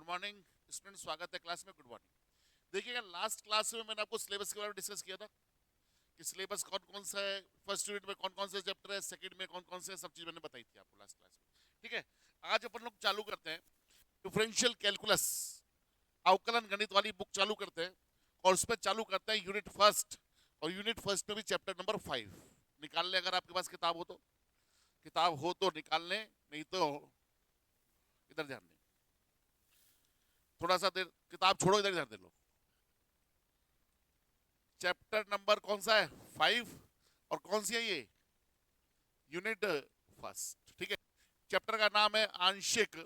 Good morning student, स्वागत है class में। Good morning. देखिएगा, लास्ट क्लास में मैंने आपको सिलेबस के बारे में डिस्कस किया था कि सिलेबस कौन कौन सा है, फर्स्ट यूनिट में कौन कौन से चैप्टर है, सेकंड में कौन कौन से, सब चीज मैंने बताई थी आपको लास्ट क्लास में। ठीक है, आज अपन लोग चालू करते हैं डिफरेंशियल कैलकुलस, अवकलन गणित वाली बुक चालू करते हैं और उस पर चालू करते हैं यूनिट फर्स्ट। और यूनिट फर्स्ट में भी चैप्टर नंबर 5 निकाल ले, अगर आपके पास किताब हो तो। किताब हो तो निकाल लें, नहीं तो इधर ध्यान दें। थोड़ा सा देर किताब छोड़ो, इधर ध्यान दे लो। चैप्टर नंबर कौन सा है? 5। और कौन सी है ये? Unit first. ठीक है, चैप्टर का नाम है आंशिक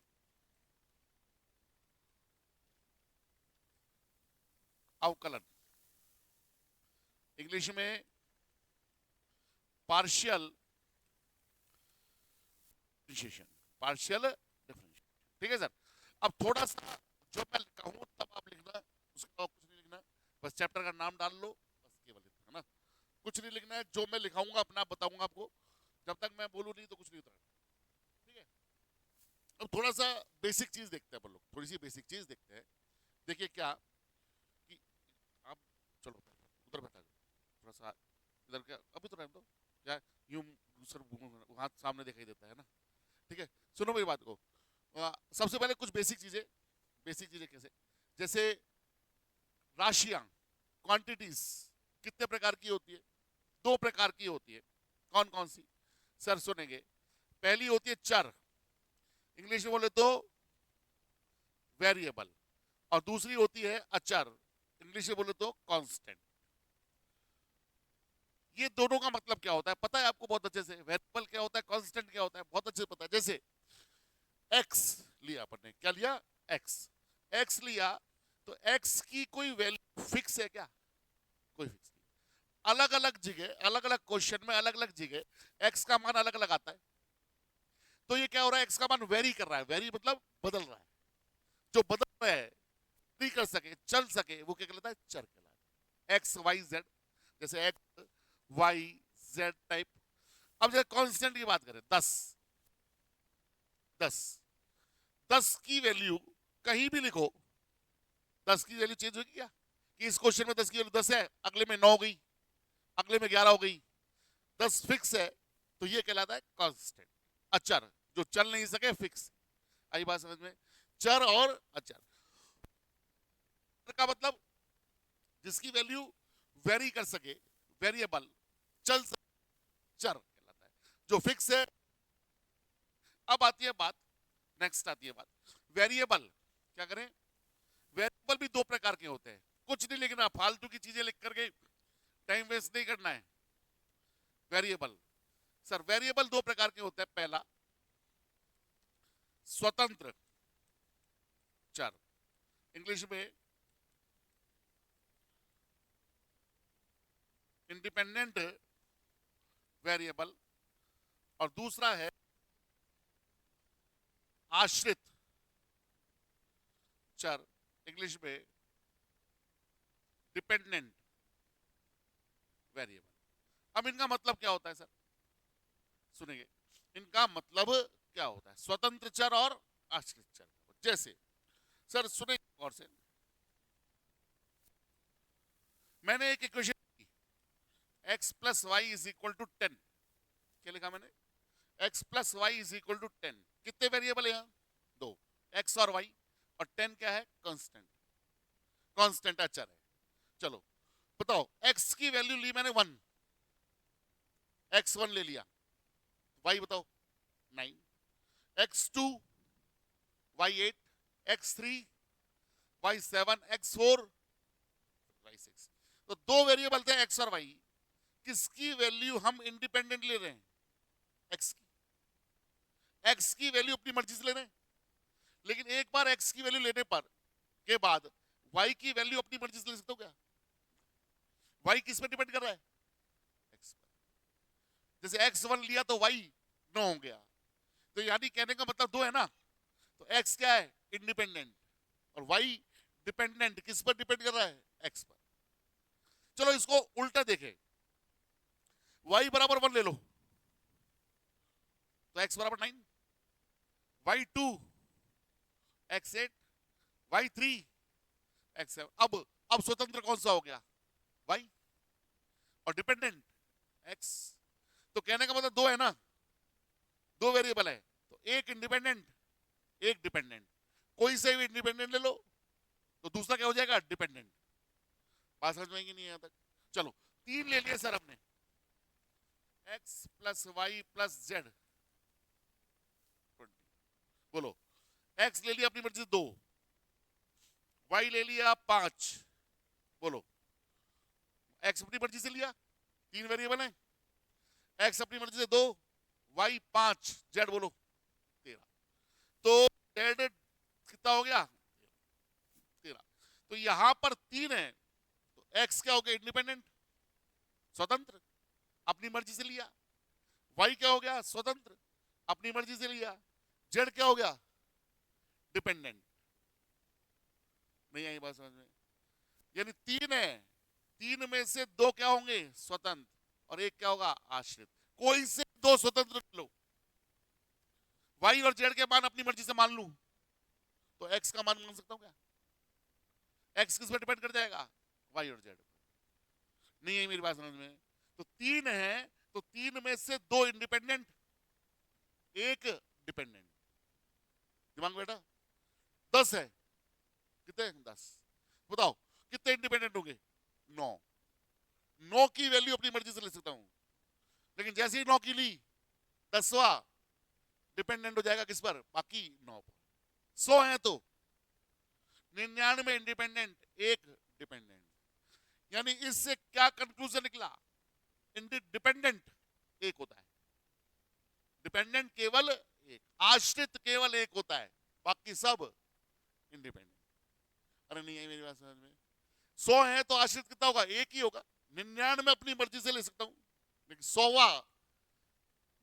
अवकलन, इंग्लिश में पार्शियल डिफरेंशिएशन। Partial differentiation. ठीक है सर। अब थोड़ा सा जो मैं कहूं तब आप लिखना, उसके अलावा कुछ नहीं लिखना। बस चैप्टर का नाम डाल लो, बस केवल इतना, है ना। कुछ नहीं लिखना है, जो मैं लिखाऊंगा अपना बताऊंगा आपको। जब तक मैं बोलूं नहीं तो कुछ नहीं उतरना। ठीक है, अब थोड़ा सा बेसिक चीज देखते हैं अपन लोग, थोड़ी सी बेसिक चीज देखते हैं। देखिए क्या कि आप, चलो उधर बैठा जाओ थोड़ा सा, इधर क्या अभी तो टाइम दो क्या, यूं सर हाथ सामने दिखाई देता है ना। ठीक है, सुनो मेरी बात को। सबसे पहले कुछ बेसिक चीजें। बेसिक चीजें कैसे? जैसे राशियां, क्वांटिटीज कितने प्रकार की होती है? 2 प्रकार की होती है। कौन कौन सी? सर सुनेंगे। पहली होती है चर, इंग्लिश में बोले तो वेरिएबल। और दूसरी होती है अचर, इंग्लिश में बोले तो कांस्टेंट। ये दोनों का मतलब क्या होता है पता है आपको बहुत अच्छे से? वेरिएबल क्या होता है, कांस्टेंट क्या होता है, बहुत अच्छे से पता है। जैसे एक्स लिया अपन ने, क्या लिया? एक्स। एक्स लिया तो एक्स की कोई वैल्यू फिक्स है क्या? कोई फिक्स नहीं। अलग अलग जगह, अलग अलग क्वेश्चन में अलग अलग जगह एक्स का मान अलग अलग आता है। तो ये क्या हो रहा है? एक्स का मान वेरी कर रहा है। वेरी मतलब बदल रहा है। जो बदल रहा है, नहीं कर सके, चल सके, वो क्या कहलाता है? चर कहलाता है। एक्स वाई जेड, जैसे एक्स वाई जेड टाइप। अब जैसे कांस्टेंट की बात करें, 10। 10 10 की वैल्यू कहीं भी लिखो, 10 की वैल्यू चेंज होगी क्या? कि इस क्वेश्चन में 10 की वैल्यू 10 है, अगले में 9 हो गई, अगले में 11 हो गई। 10 फिक्स है, तो ये कहलाता है कांस्टेंट, अचर, जो चल नहीं सके, फिक्स। आई बात समझ में? चर और अचर का मतलब जिसकी वैल्यू वेरी कर सके, वेरिएबल, चल सके, चर कहलाता है। जो फिक्स है। अब आती है बात, नेक्स्ट आती है बात वेरिएबल। क्या करें? वेरिएबल भी 2 प्रकार के होते हैं। कुछ नहीं लिखना, फालतू की चीजें लिख करके टाइम वेस्ट नहीं करना है। वेरिएबल, सर वेरिएबल 2 प्रकार के होते हैं। पहला स्वतंत्र चर, इंग्लिश में इंडिपेंडेंट वेरिएबल। और दूसरा है आश्रित चर, इंग्लिश में डिपेंडेंट वेरिएबल। अब इनका मतलब क्या होता है सर? सुनेंगे, इनका मतलब क्या होता है स्वतंत्र चर और आश्रित चर। जैसे सर सुने और से, मैंने एक इक्वेशन की, x plus Y is equal to 10। क्या लिखा मैंने? x plus Y is equal to 10। कितने वेरिएबल है यहाँ? 2, x और y। और 10 क्या है? कांस्टेंट, कांस्टेंट अचर है। चलो बताओ, x की वैल्यू ली मैंने 1, x1 ले लिया, y बताओ 9, x2 y8, x3 y7, x4 y6। तो 2 वेरिएबल थे x और y। किसकी वैल्यू हम इंडिपेंडेंट ले रहे हैं? x की। x की वैल्यू अपनी मर्जी से ले रहे हैं, लेकिन एक बार x की वैल्यू लेने पर के बाद y की वैल्यू अपनी मर्जी से ले सकते हो क्या? y किस पे डिपेंड कर रहा है? x पर। जैसे x1 लिया तो y 9 हो गया। तो यानी कहने का मतलब 2 है ना। तो x क्या है? इंडिपेंडेंट। और y डिपेंडेंट। किस पर डिपेंड कर रहा है? x पर। चलो इसको उल्टा देखें, y बराबर 1 ले लो तो x बराबर 9, y2 x8, y3 x7। अब स्वतंत्र कौन सा हो गया? y। और डिपेंडेंट x। तो कहने का मतलब दो है ना, दो वेरिएबल है, तो एक इंडिपेंडेंट एक डिपेंडेंट। कोई से भी इंडिपेंडेंट ले लो तो दूसरा क्या हो जाएगा? डिपेंडेंट। बात समझ में आएगी नहीं यहाँ तक? चलो, तीन ले लिए सर हमने, x plus Y plus Z. बोलो, x ले लिया अपनी मर्जी से 2, y ले लिया 5। बोलो, x अपनी मर्जी से लिया, तीन वेरिएबल है, x अपनी मर्जी से 2, y 5, z बोलो 13। तो z कितना हो गया? 13। तो यहां पर 3 है, तो x क्या हो गया? इंडिपेंडेंट, स्वतंत्र, अपनी मर्जी से लिया। y क्या हो गया? स्वतंत्र, अपनी मर्जी से लिया। z क्या हो गया? डिपेंडेंट। नहीं आई बात समझ में? यानी 3 है, 3 में से 2 क्या होंगे? स्वतंत्र, और एक क्या होगा? आश्रित। कोई से 2 स्वतंत्र लो, y और z के मान अपनी मर्जी से मान लूं तो x का मान मान सकता हूं क्या? x किस पर डिपेंड कर जाएगा? y और z। नहीं है मेरी बात समझ में? तो 3 है, तो 3 में से 2 इंडिपेंडेंट, एक डिपेंडेंट। दिमाग में बेटा? 10 है, कितने? 10। बताओ कितने इंडिपेंडेंट होंगे? 9। 9 की वैल्यू अपनी मर्जी से ले सकता हूं, लेकिन जैसे ही 9 की ली, 10वां डिपेंडेंट हो जाएगा किस पर? बाकी 9 पर। 100 है तो 99 इंडिपेंडेंट, एक डिपेंडेंट। यानी इससे क्या कंक्लूजन निकला? डिपेंडेंट एक होता है, डिपेंडेंट केवल एक, आश्रित केवल एक होता है, बाकी सब इंडिपेंडेंट। अरे नहीं है मेरी बात समझ में? 100 है तो आश्रित कितना होगा? एक ही होगा। 99 अपनी मर्जी से ले सकता हूं, लेकिन 100वां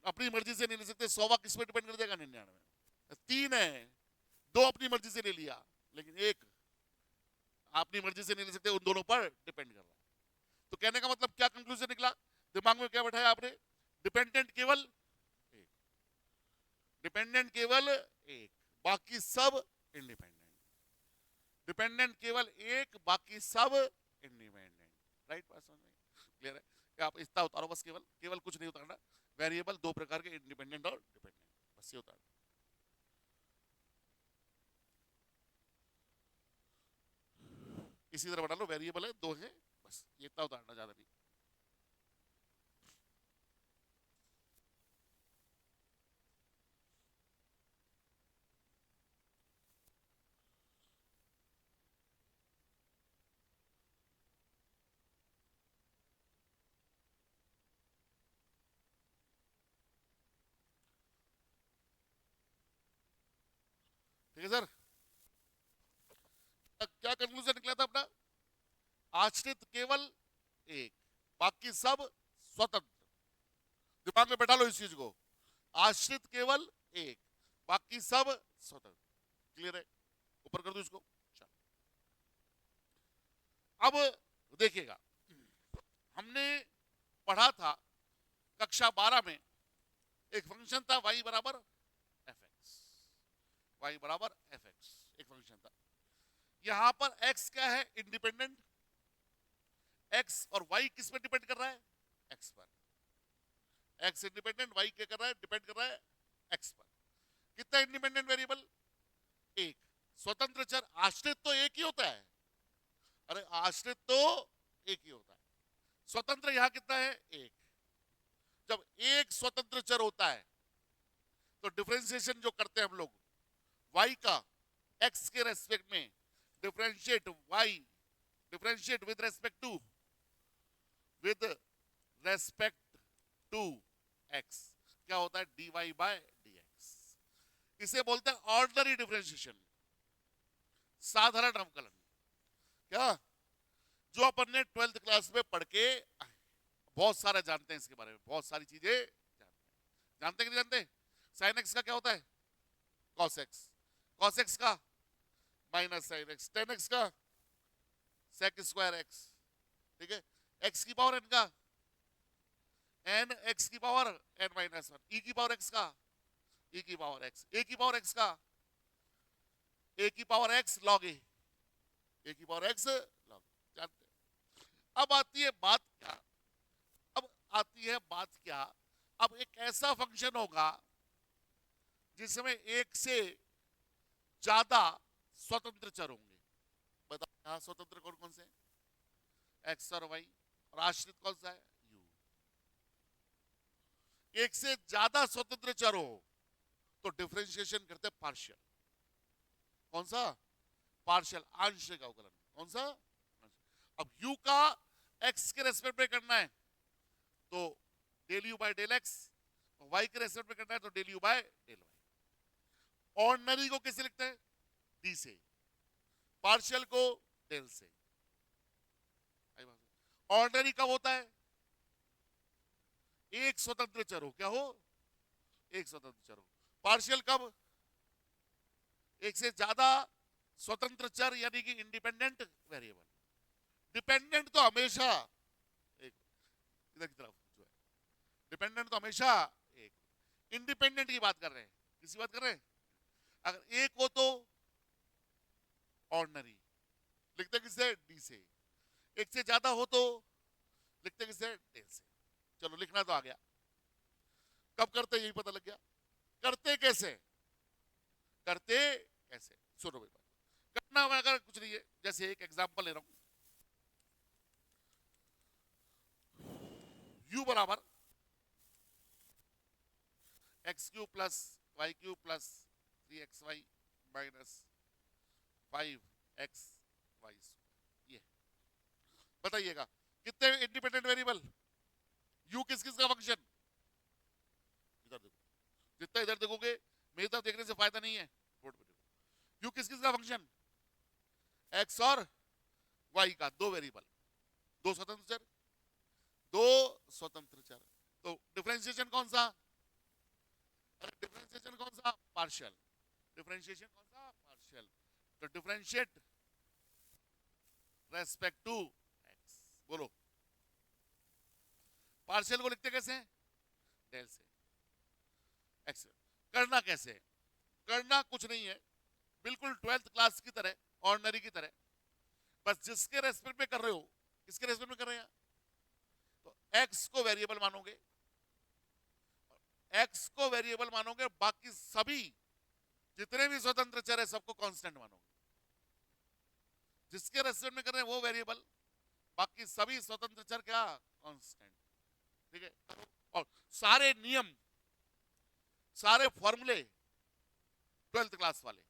अपनी मर्जी से नहीं ले सकते। 100वां किस पे डिपेंड कर जाएगा? 99। 3 है, 2 अपनी मर्जी से ले लिया, लेकिन एक अपनी मर्जी से नहीं ले सकते, उन दोनों पर डिपेंड कर रहा है। तो कहने का मतलब क्या कंक्लूजन निकला? दिमाग में क्या बैठाया आपने? डिपेंडेंट केवल एक, डिपेंडेंट केवल एक, बाकी सब इंडिपेंडेंट। डिपेंडेंट केवल एक, बाकी सब इंडिपेंडेंट। राइट? बात समझ में क्लियर है? कि आप इतना उतारो बस, केवल केवल कुछ नहीं उतारना, वेरिएबल दो प्रकार के, इंडिपेंडेंट और डिपेंडेंट, बस ये उतारना। इसी तरह बना लो, वेरिएबल है दो है, बस ये इतना उतारना, ज्यादा नहीं। ठीक है सर? क्या कंक्लूजन निकला था अपना? आश्रित केवल एक, बाकी सब स्वतंत्र। दिमाग में बैठा लो इस चीज को, आश्रित केवल एक, बाकी सब स्वतंत्र। क्लियर है? ऊपर कर दो इसको। चलो, अब देखिएगा, हमने पढ़ा था कक्षा 12 में, एक फंक्शन था y बराबर एफ एक्स, वाई बराबर एफ एक्स, एक फंक्शन था। यहां पर x क्या है? इंडिपेंडेंट। x और y किस पर डिपेंड कर रहा है? x पर। x इंडिपेंडेंट, y क्या कर रहा है? डिपेंड कर रहा है x पर। कितना इंडिपेंडेंट वेरिएबल? एक। स्वतंत्र चर, आश्रित तो एक ही होता है, अरे आश्रित तो एक ही होता है, स्वतंत्र यहां कितना है? एक। जब एक स्वतंत्र चर होता है तो डिफरेंशिएशन जो करते हैं हम लोग y का x के रेस्पेक्ट में, differentiate y, differentiate with respect to x, क्या होता है? dy by dx। इसे बोलते हैं ऑर्डिनरी डिफरेंशिएशन, साधारण अवकलन। क्या? जो अपन ने 12th क्लास में पढ़ के बहुत सारा जानते हैं, इसके बारे में बहुत सारी चीजें जानते हैं। जानते कि नहीं जानते? साइन एक्स का क्या होता है? Cos x. कॉस एक्स का minus sine x. Ten x का सेक स्क्वायर एक्स। ठीक है? एक्स की पावर एन का एन एक्स की पावर एन माइनस वन। ई की पावर एक्स का ई की पावर एक्स। ए की पावर एक्स का ए की पावर एक्स लॉग ए की पावर एक्स लॉग, जानते हैं। अब आती है बात क्या, अब आती है बात क्या, अब एक ऐसा फंक्शन होगा जिसमें एक से ज्यादा स्वतंत्र चर होंगे। बताओ यहां स्वतंत्र कौन कौन से हैं? एक्स और वाई, और आश्रित कौन सा है? यू। एक से ज्यादा स्वतंत्र चर हो तो डिफरेंशिएशन करते हैं पार्शियल। कौन सा? पार्शियल, आंशिक अवकलन। कौन सा? अब u का x के रेस्पेक्ट में करना है तो del you by del X, y के रेस्पेक्ट में करना है तो del you by del Y. Ordinary को कैसे लिखते हैं? d से, पार्शियल को डेल से। ऑर्डिनरी कब होता है? एक स्वतंत्र चर हो, क्या हो? एक स्वतंत्र चर हो। पार्शियल कब? एक से ज्यादा स्वतंत्र चर यानी कि इंडिपेंडेंट वेरिएबल। डिपेंडेंट तो हमेशा एक, इधर की तरफ जो है डिपेंडेंट तो हमेशा एक। इंडिपेंडेंट की बात कर रहे हैं, किसी बात कर रहे हैं? अगर एक हो तो ऑर्डिनरी, लिखते किससे? डी से। एक से ज्यादा हो तो लिखते किससे? डेल से। चलो लिखना तो आ गया, कब करते यही पता लग गया। करते कैसे? करते कैसे सुनो भाई, करना मैं अगर कुछ नहीं है, जैसे एक एग्जांपल ले रहा हूं, u बराबर X cube plus Y cube plus 3xy minus 5x Y, ये बताइएगा कितने इंडिपेंडेंट वेरिएबल? u किस किस का फंक्शन? इधर देखो, जितना इधर देखोगे मेरी तरफ देखने से फायदा नहीं है, बोर्ड पे देखो। u किस किस का फंक्शन? x और y का, दो वेरिएबल, दो स्वतंत्र चर, दो स्वतंत्र चर। तो डिफरेंशिएशन कौन सा? डिफरेंशिएशन कौन सा? पार्शियल। डिफरेंशिएशन कौन सा? पार्शियल। तो डिफरेंशिएट रेस्पेक्ट टू एक्स, बोलो। पार्शियल को लिखते कैसे? डेल से। एक्स करना कैसे? करना कुछ नहीं है, बिल्कुल 12th क्लास की तरह, ऑर्डिनरी की तरह, बस जिसके रेस्पेक्ट में कर रहे हो, किसके रेस्पेक्ट में कर रहे हैं? तो एक्स को वेरिएबल मानोगे, एक्स को वेरिएबल मानोगे, बाकी सभी जितने भी स्वतंत्र चर है सबको कांस्टेंट मानोगे। जिसके रेस्पेक्ट में कर रहे हैं वो वेरिएबल, बाकी सभी स्वतंत्र चर क्या? कांस्टेंट। ठीक है, और सारे नियम, सारे फॉर्मूले 12th क्लास वाले,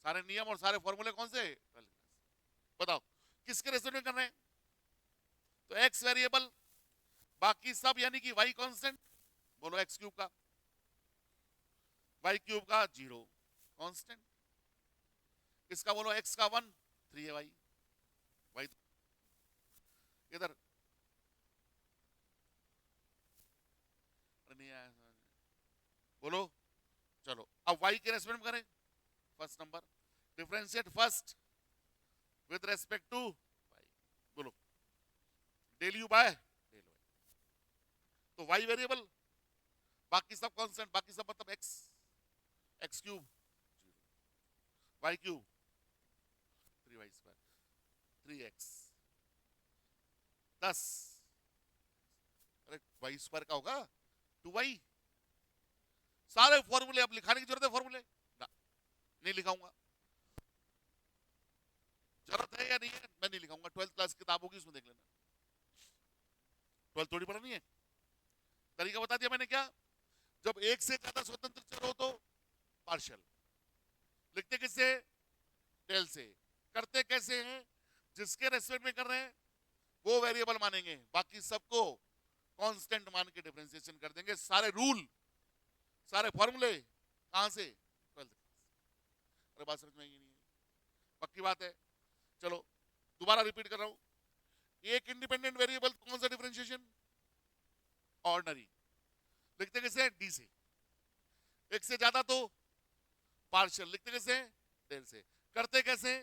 सारे नियम और सारे फॉर्मूले कौन से? 12th class. बताओ किसके रेस्पेक्ट में कर रहे हैं? तो एक्स वेरिएबल, बाकी सब यानी कि वाई कांस्टेंट। बोलो एक्स क्यूब का, वाई क्यूब का 0 कांस्टेंट, इसका बोलो एक्स का 1, 3 है वाई, वाई इधर नहीं आया, बोलो। चलो अब वाई के रेस्पेक्ट में करें, first number differentiate first with respect to y, बोलो del you by del y. तो वाई वेरिएबल, बाकी सब कांस्टेंट, बाकी सब मतलब x, x cube 0, y cube 3y square, 3x 10, अरे वाई स्क्वायर का होगा 2y। सारे फॉर्मूले अब लिखाने की जरूरत है? फॉर्मूले ना, नहीं लिखाऊंगा। जरूरत है या नहीं है? मैं नहीं लिखाऊंगा, 12th क्लास किताब होगी उसमें देख लेना, 12th थोड़ी पढ़नी है। तरीका बता दिया मैंने क्या? जब एक से ज्यादा स्वतंत्र चर हो तो पार्शियल, लिखते किससे? डेल से। करते कैसे हैं? जिसके रेस्पेक्ट में कर रहे हैं वो वेरिएबल मानेंगे, बाकी सबको कांस्टेंट मान के डिफरेंशिएशन कर देंगे। सारे रूल, सारे फॉर्मूले कहां से? 12th class. अरे बात समझ में आई नहीं है? पक्की बात है। चलो दोबारा रिपीट कर रहा हूं, एक इंडिपेंडेंट वेरिएबल कौन सा डिफरेंशिएशन? ऑर्डिनरी, लिखते कैसे? डी से। एक से ज्यादा तो पार्शियल, लिखते कैसे? डेल से। करते कैसे?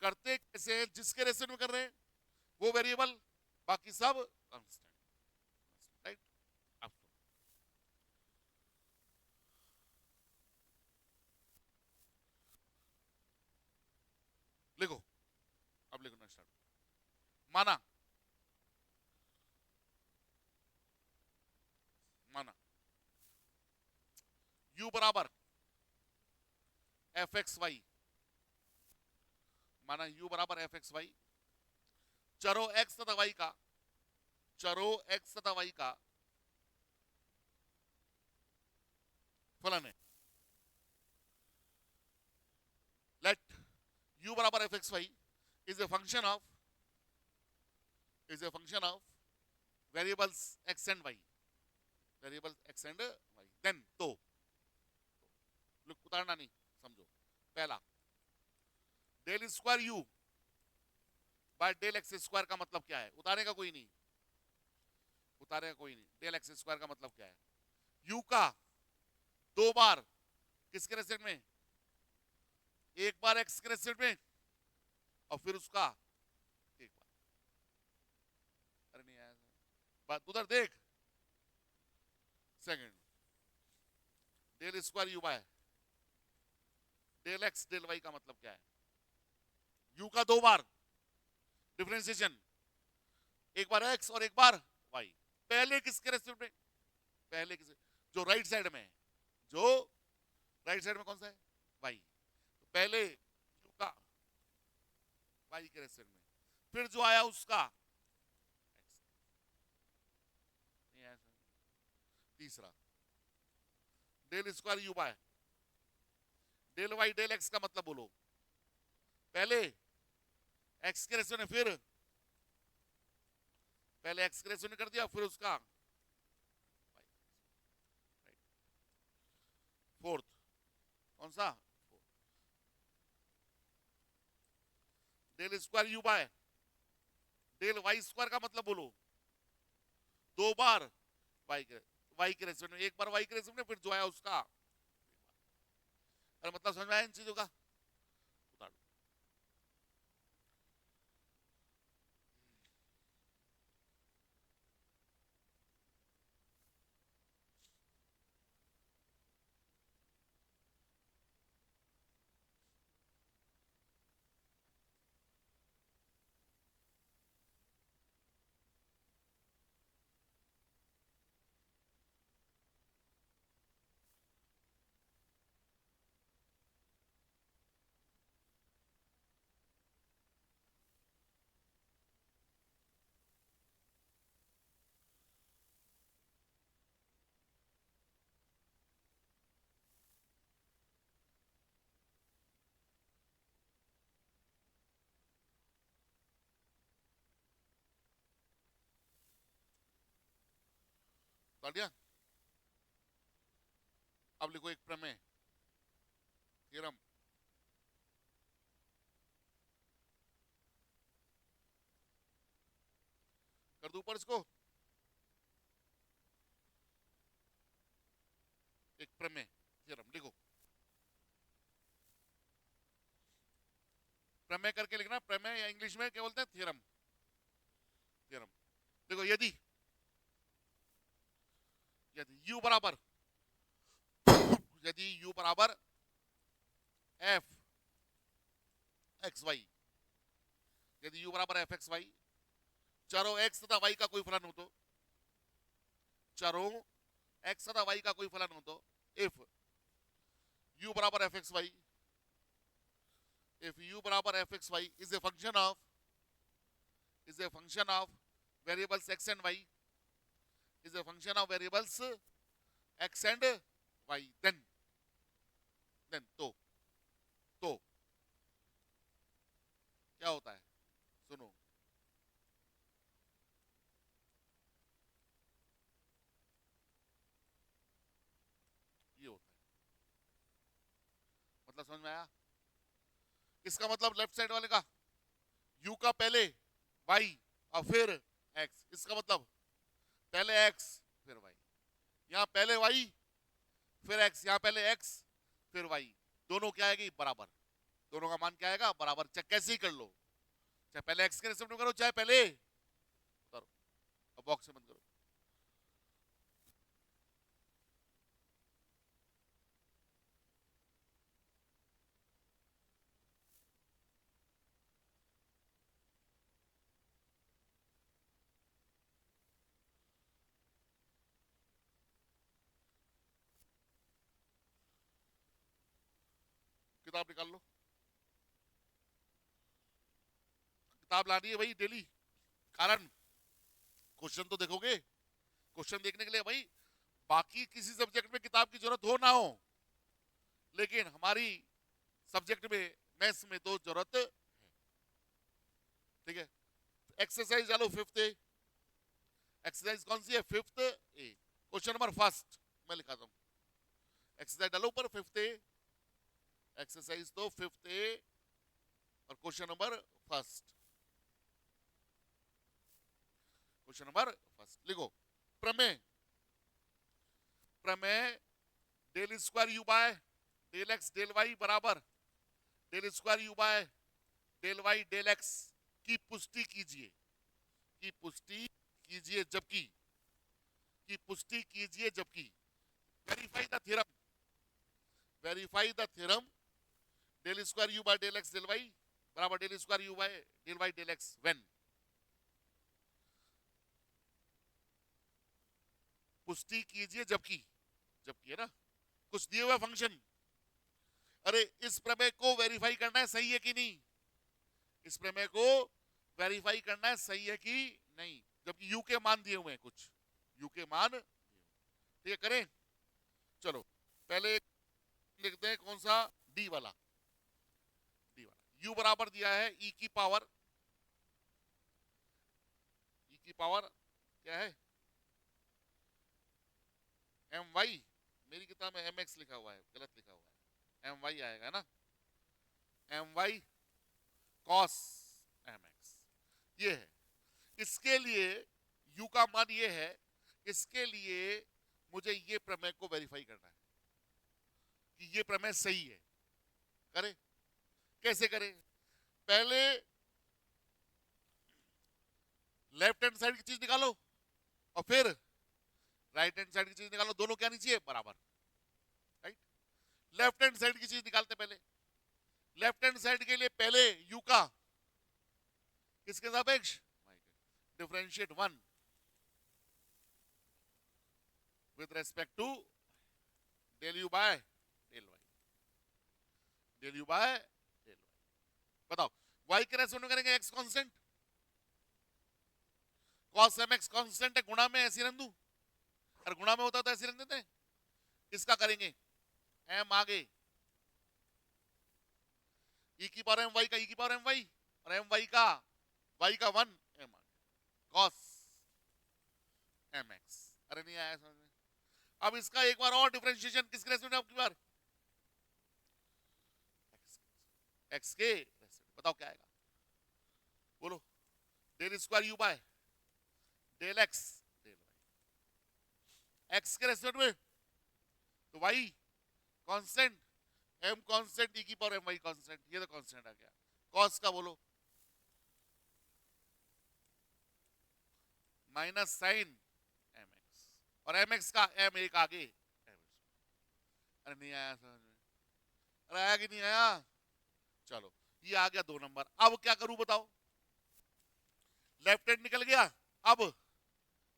करते कैसे? जिसके रेस्पेक्ट में कर रहे हैं वो वेरिएबल, बाकी सब कांस्टेंट, राइट? अब माना माना u बराबर एफ एक्स वाई, माना u बराबर एफ एक्स वाई, चरो x तथा y का, चरो x तथा y का फलन है। लेट u बराबर F X Y is a function of variables x and y, variables x and y। Then तो उतारना नहीं, समझो। पहला, del square u by del X square का मतलब क्या है? उतारेगा कोई नहीं, उतारेगा कोई नहीं। डेल एक्स स्क्वायर का मतलब क्या है? u का दो बार किसके रेस्पेक्ट में? एक बार x के रेस्पेक्ट में और फिर उसका एक बार। अरे नहीं आया बात, उधर देख। Second, del square you by del x del Y का मतलब क्या है? u का दो बार डिफरेंशिएशन, एक बार x और एक बार y। पहले किसके रेस्पेक्ट में? पहले किसे? जो राइट साइड में है, जो राइट साइड में कौन सा है? y। तो पहले u का y के रेस्पेक्ट में, फिर जो आया उसका x। नहीं आया। तीसरा, del square you by del Y del X का मतलब बोलो। पहले x के रेस्पेक्ट में, फिर पहले x के रेस्पेक्ट में कर दिया, फिर उसका y। फोर्थ, कौन सा? Del square you by del Y square का मतलब बोलो। दो बार वाई के रेस्पेक्ट में, एक बार वाई के रेस्पेक्ट में, फिर जो आया उसका। अरे मतलब समझ में आया इन चीजों का? उतार दो। उतार दिया। अब लिखो एक प्रमेय, थ्योरम। कर दो ऊपर इसको, एक प्रमेय थ्योरम लिखो। प्रमेय करके लिखना, प्रमेय या इंग्लिश में क्या बोलते हैं? थ्योरम। थ्योरम देखो, यदि यदि u बराबर यदि u बराबर एफ एक्स वाई, यदि u बराबर एफ एक्स वाई, चरों x तथा y का कोई फलन हो तो, चरों x तथा y का कोई फलन हो तो, इफ u बराबर F X Y, if u बराबर F X Y is a function of variables x and y, is a function of variables x and y, then तो क्या होता है? सुनो, ये होता है। मतलब समझ में आया? इसका मतलब लेफ्ट साइड वाले का u का पहले y और फिर x, इसका मतलब पहले x फिर y। यहाँ पहले y फिर x, यहाँ पहले x फिर y, दोनों क्या आएगी? बराबर। दोनों का मान क्या आएगा? बराबर। चाहे कैसे ही कर लो, चाहे पहले x के रेस्पेक्ट में करो, चाहे पहले करो। अब बॉक्स बंद करो। किताब निकाल लो, किताब लानी है भाई डेली। कारण क्वेश्चन तो देखोगे, क्वेश्चन देखने के लिए भाई बाकी किसी सब्जेक्ट में किताब की जरूरत हो ना हो, लेकिन हमारी सब्जेक्ट में मैथ्स में तो जरूरत है। ठीक है, एक्सरसाइज डालो फिफ्थ ए। एक्सरसाइज कौन सी है? Fifth A. Question number first मैं लिखा हूं, एक्सरसाइज डालो ऊपर फिफ्थ ए, एक्सरसाइज तो फिफ्थ ए और question number first. Question number first लिखो, प्रमेय, प्रमेय del square you by del x del Y बराबर del square you by del Y del x की पुष्टि कीजिए, की पुष्टि कीजिए जबकि, की पुष्टि कीजिए जबकि, verify the theorem, verify the theorem del square you by del x del Y बराबर del square you by del Y del x when, पुष्टि कीजिए जबकि, जबकि है ना कुछ दिए हुए फंक्शन, अरे इस प्रमेय को वेरीफाई करना है सही है कि नहीं, इस प्रमेय को वेरीफाई करना है सही है कि नहीं, जबकि यू के मान दिए हुए हैं कुछ, यू के मान, ठीक है करें। चलो पहले लिखते हैं कौन सा, डी वाला, डी वाला। यू बराबर दिया है ई की पावर, ई की पावर क्या है एम वाई, मेरी किताब में एम एक्स लिखा हुआ है, गलत लिखा हुआ है, एम वाई आएगा ना, M Y cos M X, ये है। इसके लिए यू का मान ये है, इसके लिए मुझे ये प्रमेय को वेरीफाई करना है कि ये प्रमेय सही है। करें, कैसे करें? पहले लेफ्ट हैंड साइड की चीज निकालो और फिर राइट हैंड साइड की चीज निकालो, दोनों क्या नहीं चाहिए बराबर, राइट। लेफ्ट हैंड साइड की चीज निकालते पहले, लेफ्ट हैंड साइड के लिए पहले यू का किसके सापेक्ष, differentiate one with respect to del you by del Y, del you by del Y. बताओ वाई के रेस्पेक्ट में करेंगे X constant, cos M X constant है, गुणा में ऐसी रख दूं, अगर गुणा में होता तो ऐसे रख देते, इसका करेंगे एम आगे ई की पावर एम वाई का, ई की पावर एम वाई और एम वाई का वाई का वन एम आगे कॉस एम एक्स। अरे नहीं आया समझ में? अब इसका एक बार और डिफरेंशिएशन किसके रेस्पेक्ट में, आपकी बार एक्स के रेस्पेक्ट। बताओ क्या आएगा, बोलो, del square you by del x del Y, X के रेस्पेक्ट में तो Y constant, M constant, E की पावर एम वाई कांस्टेंट, ये तो कांस्टेंट आ गया। कॉस का बोलो माइनस साइन एम एक्स और एम एक्स का एम एक आगे एम। अरे नहीं आया समझ में? अरे आया कि नहीं आया? चलो ये आ गया 2 नंबर। अब क्या करूं बताओ, लेफ्ट हैंड निकल गया, अब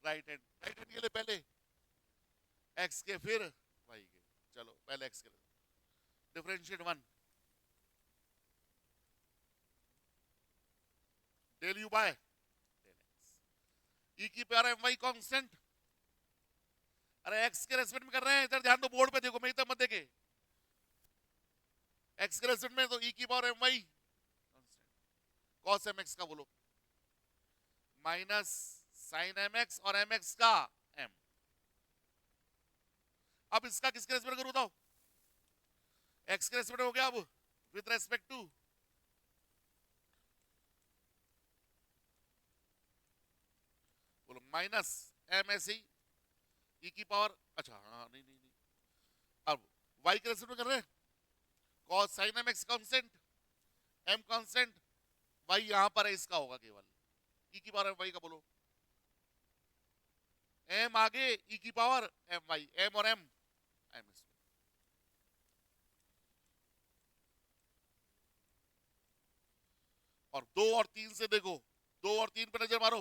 राइट हैंड, राइट हैंड के लिए पहले एक्स के फिर वाई के, चलो पहले एक्स के लिए differentiate one del you by del x, e की पावर एम वाई कांस्टेंट, अरे एक्स के रेस्पेक्ट में कर रहे हैं, इधर ध्यान दो, बोर्ड पे देखो, मैं इधर मत देखे, एक्स के रेस्पेक्ट में तो ई की power M Y cos M X का बोलो माइनस साइन एम एक्स और एम एक्स का एम। अब इसका किसके रेस्पेक्ट करूं बताओ, एक्स के रेस्पेक्ट हो गया, अब विद रेस्पेक्ट टू बोलो माइनस एम एस ई की पावर, अच्छा हाँ नहीं नहीं नहीं, अब वाई के रेस्पेक्ट में कर रहे हैं, cos sine M X constant, M constant, Y यहां पर है, इसका होगा केवल ई की पावर एम वाई का बोलो, एम आगे ई की पावर एम वाई, एम और एम एम एस। और 2 और 3 से देखो, 2 और 3 पे नजर मारो,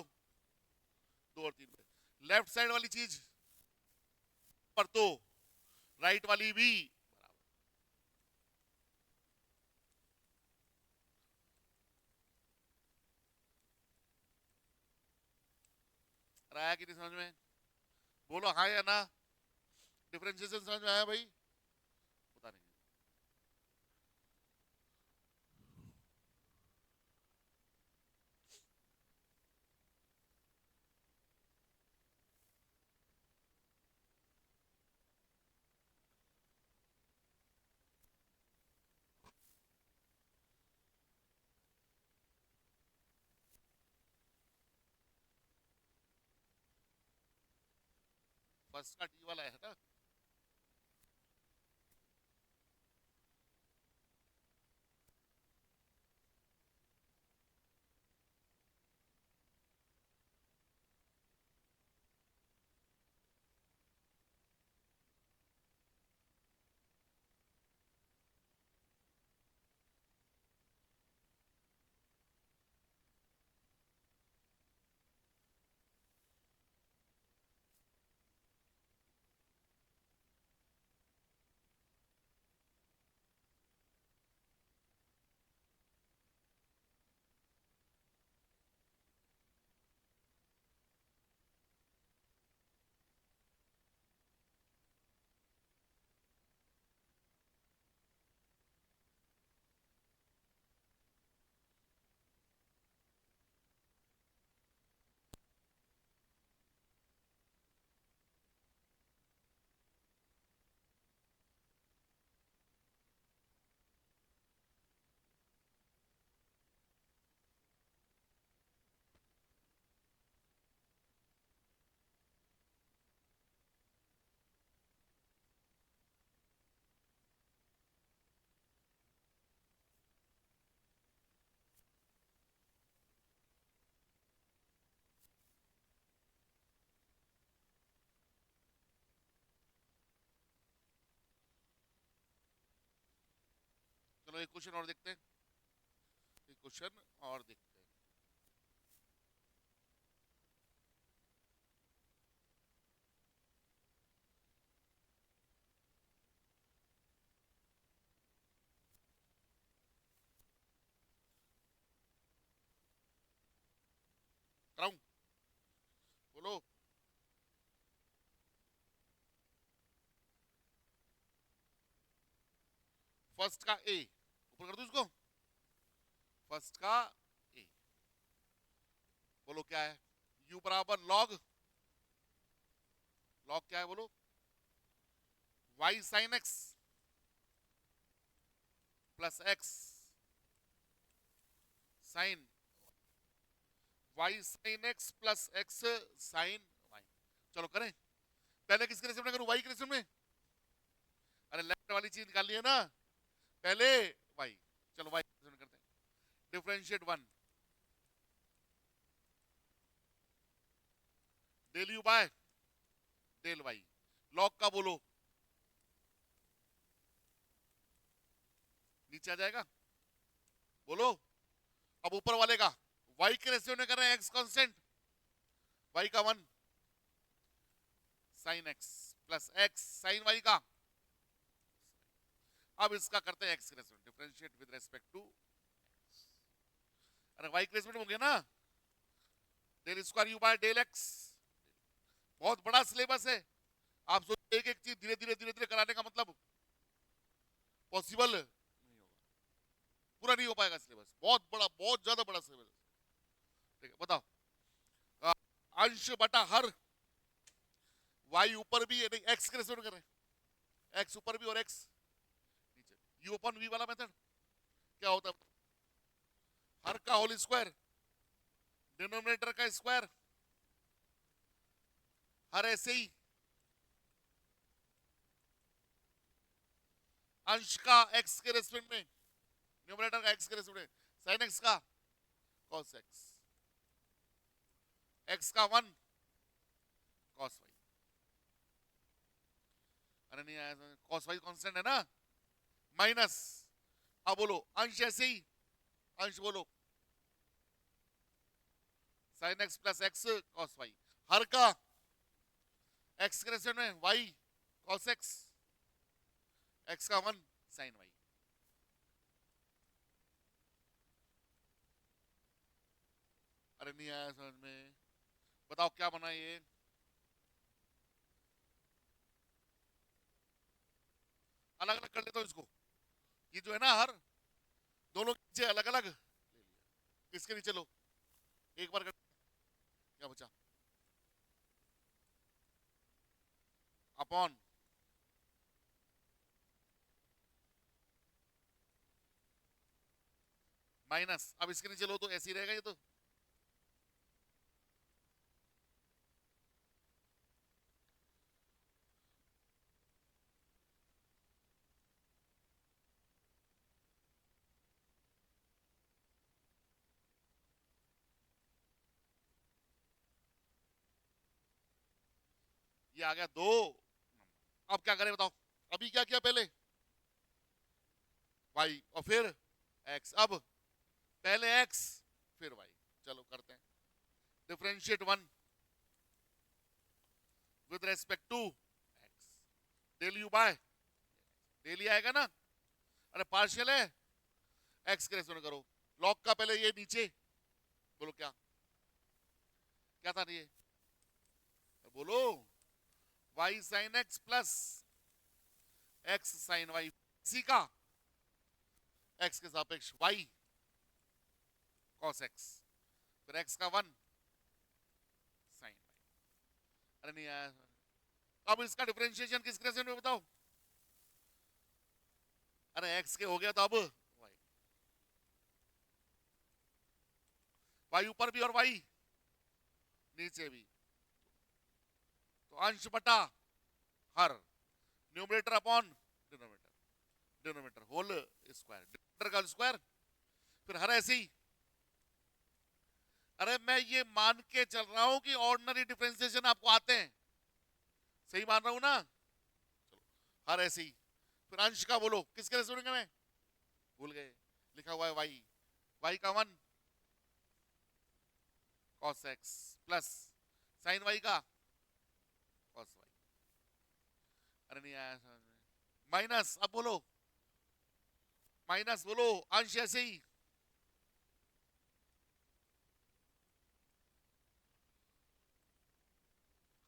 2 और 3 पे लेफ्ट साइड वाली चीज पर तो राइट वाली भी बराबर, और आया कि नहीं समझ में? बोलो हाँ या ना। डिफरेंशिएशन समझ में आया भाई? पता नहीं। फर्स्ट का डी वाला है ना? चलो एक क्वेश्चन और देखते हैं। एक क्वेश्चन और देखते हैं। कराऊं? बोलो। फर्स्ट का ए ऊपर कर दूं इसको। फर्स्ट का ए। बोलो क्या है? यू बराबर लॉग। लॉग क्या है बोलो? Y sine x plus x sine Y sine x plus x sine Y. चलो करें। पहले किसके रेशियो में करूं? वाई के रेशियो में। अरे लेफ्ट वाली चीज निकाल ली है ना पहले। वाई। चलो वाई के रेशियो में करते हैं। Differentiate one del you by del Y. Log का बोलो। नीचे आ जाएगा। बोलो। अब ऊपर वाले का वाई के रेशियो में कर रहे हैं एक्स कांस्टेंट। वाई का one sine x plus x sine Y का। अब इसका करते हैं एक्स के ratio differentiate with respect to. अरे वाई के रेशियो हो गया ना। Del square you by del X. बहुत बड़ा सिलेबस है। आप सोचिए एक एक चीज धीरे धीरे धीरे धीरे कराने का मतलब पॉसिबल नहीं होगा। पूरा नहीं हो पाएगा सिलेबस। बहुत बड़ा बहुत ज्यादा बड़ा सिलेबस। ठीक है बताओ। अ, अंश बटा हर वाई ऊपर भी नहीं एक्स के रेशियो में कर रहे हैं। एक्स ऊपर भी और एक्स नीचे। यू अपन वी वाला मेथड क्या होता है? हर का होल स्क्वायर डिनोमिनेटर का स्क्वायर हर ऐसे ही अंश का एक्स के रेस्पेक्ट में न्यूमरेटर का एक्स के रेस्पेक्ट में साइन एक्स का कॉस एक्स एक्स का वन कॉस वाई। अरे नहीं आया कॉस वाई कांस्टेंट है ना माइनस। अब बोलो अंश ऐसे ही अंश बोलो sine x plus x cos y. हर का एक्स के रेस्पेक्ट में वाई कॉस एक्स एक्स का वन साइन वाई। अरे नहीं आया समझ में? बताओ क्या बना ये? अलग अलग कर लेता हूँ इसको। ये जो है ना हर, दोनों के नीचे अलग अलग ले लिया। इसके नीचे लो, एक बार कर, क्या बचा? अपॉन माइनस, अब इसके नीचे लो तो ऐसे ही रहेगा ये तो। ये आ गया 2। अब क्या करें बताओ? अभी क्या किया पहले? वाई और फिर एक्स। अब पहले एक्स फिर वाई। चलो करते हैं। Differentiate one with respect to x, del you by del ही आएगा ना। अरे पार्शियल है, एक्स के रेस्पेक्ट में करो। लॉग का पहले ये नीचे, बोलो क्या, क्या था ये? बोलो। Y sine x plus x sine y, C का एक्स के सापेक्ष वाई कॉस एक्स, फिर एक्स का 1 साइन वाई। अरे नहीं आया। अब इसका डिफरेंशिएशन किस रेस्पेक्ट में बताओ? अरे एक्स के हो गया तो अब वाई, वाई ऊपर भी और वाई नीचे भी, तो अंश बटा हर, numerator upon denominator, denominator whole square, denominator का स्क्वायर, फिर हर ऐसे ही। अरे मैं ये मान के चल रहा हूं कि ऑर्डिनरी डिफरेंशिएशन आपको आते हैं, सही मान रहा हूं ना? चलो, हर ऐसे ही। फिर अंश का बोलो किसके रेस्पेक्ट में? भूल गए, लिखा हुआ है वाई, वाई का 1 cos x plus sine Y का कॉस वाई। अरे नहीं आया समझ में। माइनस, अब बोलो माइनस, बोलो अंश ऐसे ही।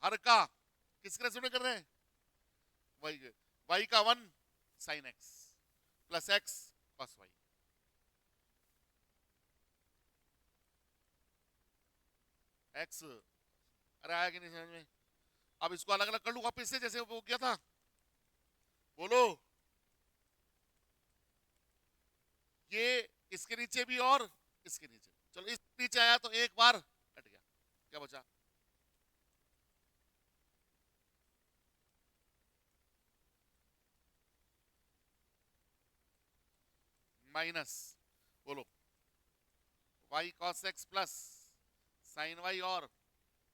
हर का किसके रेस्पेक्ट में कर रहे हैं? वाई, वाई का 1 sine x plus x cos Y. X, अरे आया कि नहीं समझ में? अब इसको अलग अलग कर लू वापिस से जैसे वो किया था, बोलो। ये इसके नीचे भी और इसके नीचे, चलो इस नीचे आया तो एक बार हट गया, क्या बचा? माइनस, बोलो y cos x plus sine y और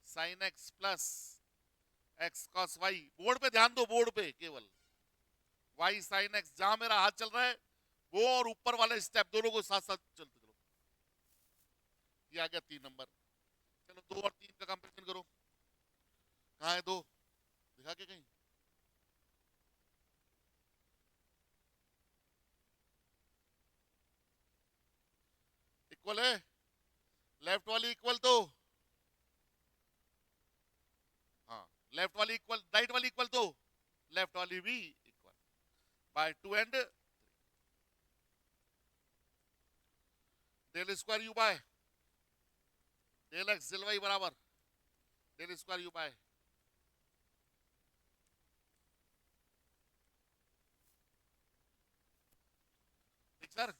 sine x plus x cos y. Board पे ध्यान दो, बोर्ड पे केवल वाई साइन एक्स, जहां मेरा हाथ चल रहा है वो और ऊपर वाले स्टेप दोनों को साथ साथ चलते चलो। ये आ गया 3 नंबर। चलो 2 और 3 का कंपेरिजन करो। कहाँ है 2? दिखा के कहीं? इक्वल है, लेफ्ट वाली इक्वल तो, हाँ लेफ्ट वाली इक्वल, राइट वाली इक्वल तो लेफ्ट वाली भी equal, by 2 and del square you by del x del Y बराबर डेल स्क्वायर यू बाय, ठीक सर?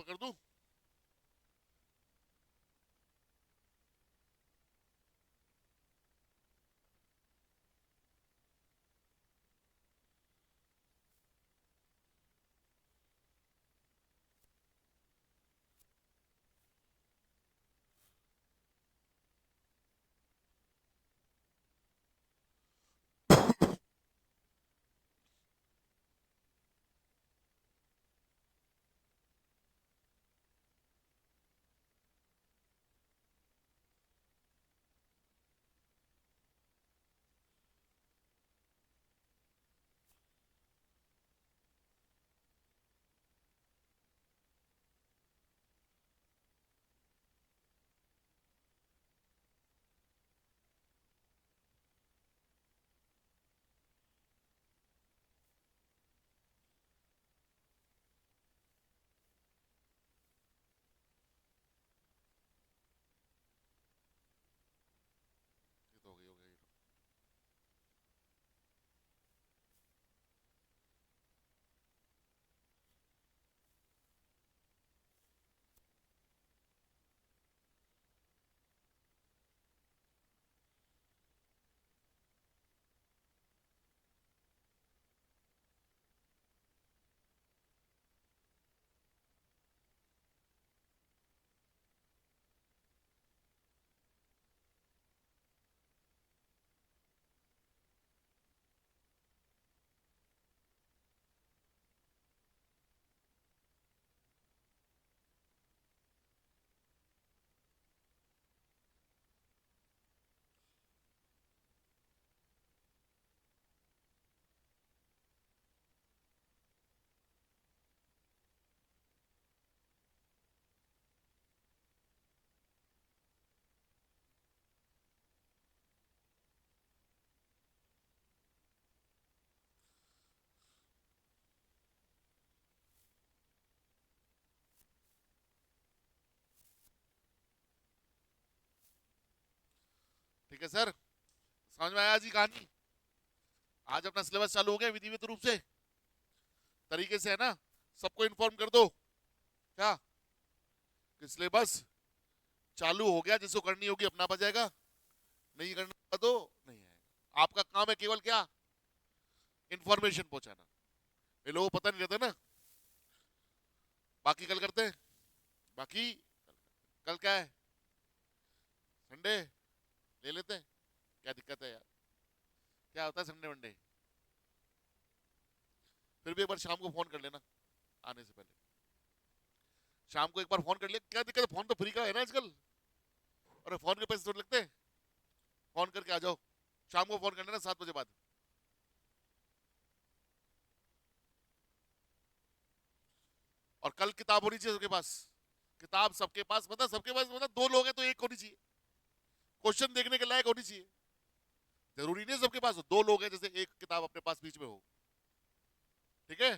पकड़ दूं? ये तो हो गई। ठीक है सर, समझ में आया जी कहानी? आज अपना सिलेबस चालू हो गया विधिवत रूप से, तरीके से, है ना? सबको इन्फॉर्म कर दो क्या कि सिलेबस चालू हो गया, जिसको करनी होगी अपना बजाएगा, नहीं करना तो नहीं आएगा। आपका काम है केवल क्या? इन्फॉर्मेशन पहुंचाना। ये लोगों को पता नहीं रहता ना। बाकी कल करते हैं, बाकी कल क्या है? संडे ले लेते हैं, क्या दिक्कत है यार? क्या होता है संडे वनडे? फिर भी एक बार शाम को फोन कर लेना आने से पहले। शाम को एक बार फोन कर ले, क्या दिक्कत है? फोन तो फ्री का है ना आजकल, और फोन के पैसे थोड़े लगते हैं। फोन करके आ जाओ, शाम को फोन कर लेना 7 बजे बाद। और कल किताब होनी चाहिए सबके पास। किताब सबके पास, मतलब सबके पास, मतलब 2 लोग हैं तो एक होनी चाहिए, क्वेश्चन देखने के लायक होनी चाहिए। जरूरी नहीं सबके पास हो, 2 लोग हैं जैसे एक किताब अपने पास बीच में हो। ठीक है?